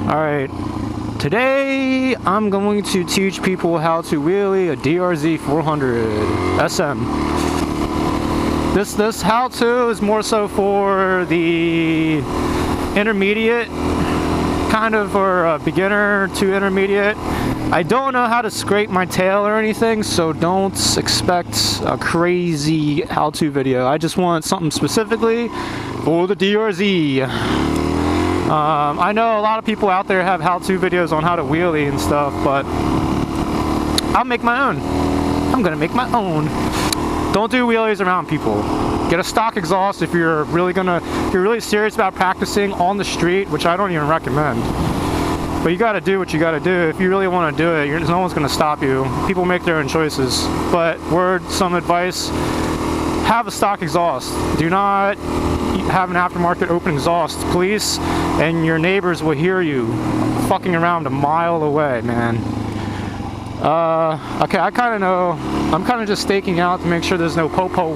Alright, today I'm going to teach people how to wheelie a DRZ400SM. This how-to is more so for the intermediate, kind of, or beginner to intermediate. I don't know how to scrape my tail or anything, so don't expect a crazy how-to video. I just want something specifically for the DRZ. I know a lot of people out there have how-to videos on how to wheelie and stuff, but I'll make my own. I'm gonna make my own. Don't do wheelies around people. Get a stock exhaust if you're really serious about practicing on the street, which I don't even recommend. But you gotta do what you gotta do. If you really wanna do it, no one's gonna stop you. People make their own choices. But some advice, have a stock exhaust. Do not have an aftermarket open exhaust, please, and your neighbors will hear you fucking around a mile away, man. Okay, I kind of know. I'm kind of just staking out to make sure there's no popo,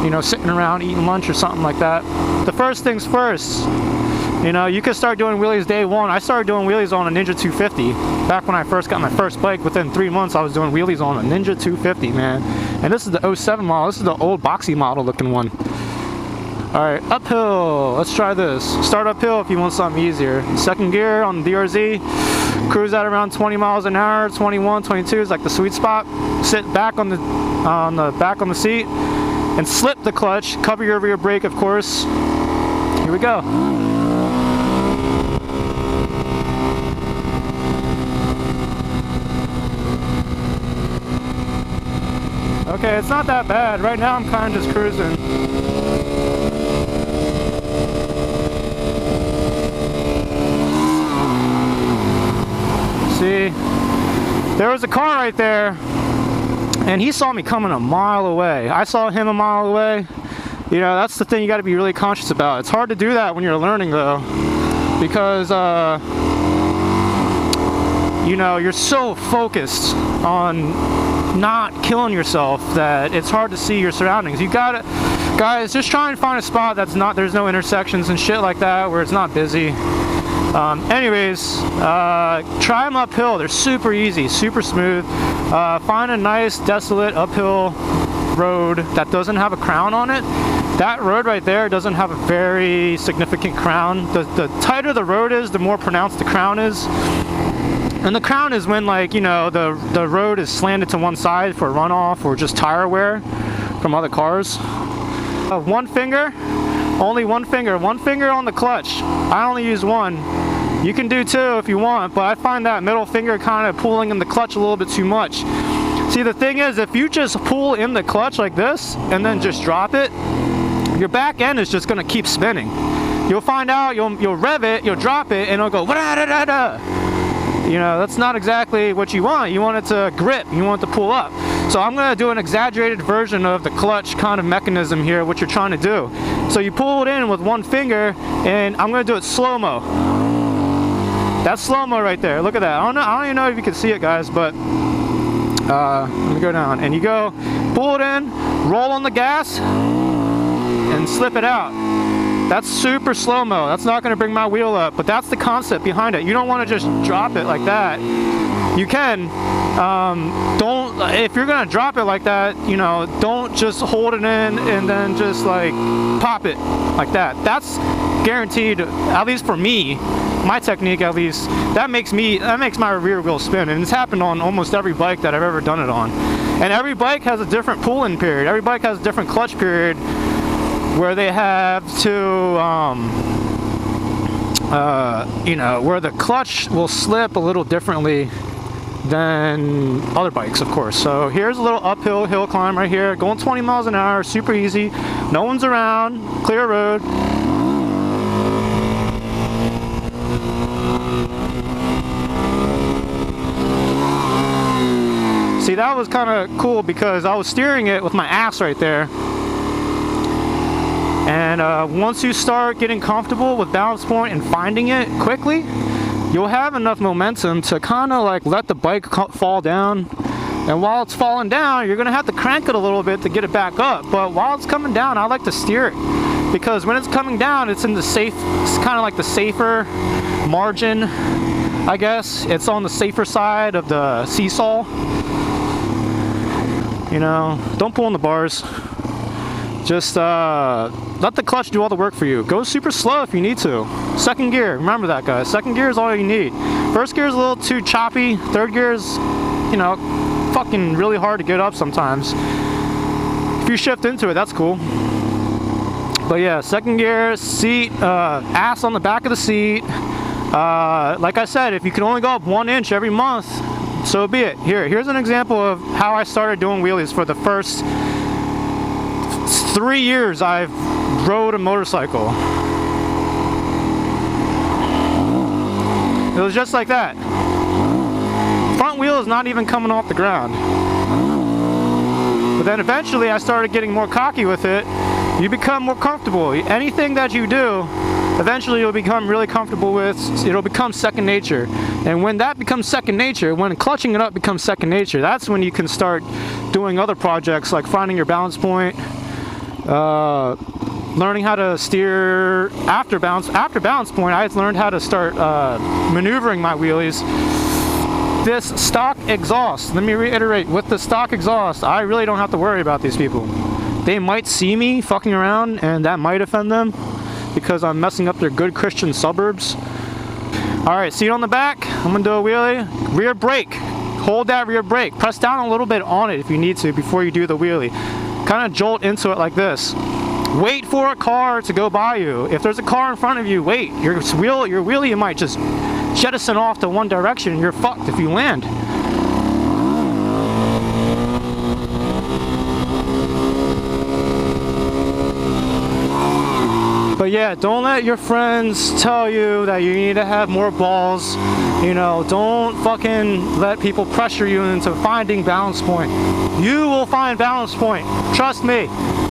you know, sitting around eating lunch or something like that. The first things first, you know, you can start doing wheelies day one. I started doing wheelies on a Ninja 250. Back when I first got my first bike, within 3 months I was doing wheelies on a Ninja 250, man. And this is the 07 model. This is the old boxy model looking one. Alright, uphill. Let's try this. Start uphill if you want something easier. Second gear on the DRZ. Cruise at around 20 miles an hour. 21, 22 is like the sweet spot. Sit back on the seat and slip the clutch. Cover your rear brake, of course. Here we go. Okay, it's not that bad. Right now I'm kind of just cruising. See, there was a car right there, and he saw me coming a mile away. I saw him a mile away. You know, that's the thing you got to be really conscious about. It's hard to do that when you're learning, though, because you know, you're so focused on not killing yourself that it's hard to see your surroundings. You gotta, guys, just try and find a spot that's not, there's no intersections and shit like that, where it's not busy. Anyways, try them uphill. They're super easy, super smooth. Find a nice desolate uphill road that doesn't have a crown on it. That road right there doesn't have a very significant crown. The tighter the road is, the more pronounced the crown is. And the crown is when, like, you know, the road is slanted to one side for runoff or just tire wear from other cars. One finger, only one finger on the clutch. I only use one. You can do two if you want, but I find that middle finger kind of pulling in the clutch a little bit too much. See, the thing is, if you just pull in the clutch like this and then just drop it, your back end is just gonna keep spinning. You'll find out, you'll rev it, you'll drop it, and it'll go da-da-da-da. You know, that's not exactly what you want. You want it to grip, you want it to pull up. So I'm gonna do an exaggerated version of the clutch kind of mechanism here, what you're trying to do. So you pull it in with one finger, and I'm gonna do it slow-mo. That's slow-mo right there. Look at that. I don't even know if you can see it, guys, but let me go down. And you go, pull it in, roll on the gas, and slip it out. That's super slow-mo. That's not going to bring my wheel up, but that's the concept behind it. You don't want to just drop it like that. You can. If you're going to drop it like that, you know, don't just hold it in and then just like pop it like that. That's guaranteed, at least for me, my technique at least, that makes my rear wheel spin, and it's happened on almost every bike that I've ever done it on. And every bike has a different pull-in period. Every bike has a different clutch period where they have to, you know, where the clutch will slip a little differently than other bikes, of course. So here's a little uphill hill climb right here, going 20 miles an hour, super easy. No one's around, clear road. See, that was kind of cool because I was steering it with my ass right there. And once you start getting comfortable with balance point and finding it quickly, you'll have enough momentum to kind of like let the bike fall down. And while it's falling down, you're going to have to crank it a little bit to get it back up. But while it's coming down, I like to steer it. because when it's coming down, it's in the safe, it's kind of like the safer margin, I guess. It's on the safer side of the seesaw. You know, don't pull on the bars. Just let the clutch do all the work for you. Go super slow if you need to. Second gear, remember that, guys. Second gear is all you need. First gear is a little too choppy. Third gear is, you know, fucking really hard to get up sometimes. If you shift into it, that's cool. But yeah, second gear, seat, ass on the back of the seat. Like I said, if you can only go up 1 inch every month, so be it. Here's an example of how I started doing wheelies for the first 3 years I've rode a motorcycle. It was just like that. Front wheel is not even coming off the ground. But then eventually I started getting more cocky with it. You become more comfortable. Anything that you do, eventually you'll become really comfortable with. It'll become second nature. And when that becomes second nature, when clutching it up becomes second nature, that's when you can start doing other projects like finding your balance point, learning how to steer after balance point. I learned how to start maneuvering my wheelies. This stock exhaust, let me reiterate, with the stock exhaust, I really don't have to worry about these people. They might see me fucking around and that might offend them because I'm messing up their good Christian suburbs. Alright, seat on the back, I'm gonna do a wheelie. Rear brake, hold that rear brake. Press down a little bit on it if you need to before you do the wheelie. Kind of jolt into it like this. Wait for a car to go by you. If there's a car in front of you, wait. Your wheelie might just jettison off to one direction and you're fucked if you land. But yeah, don't let your friends tell you that you need to have more balls. You know, don't fucking let people pressure you into finding balance point. You will find balance point. Trust me.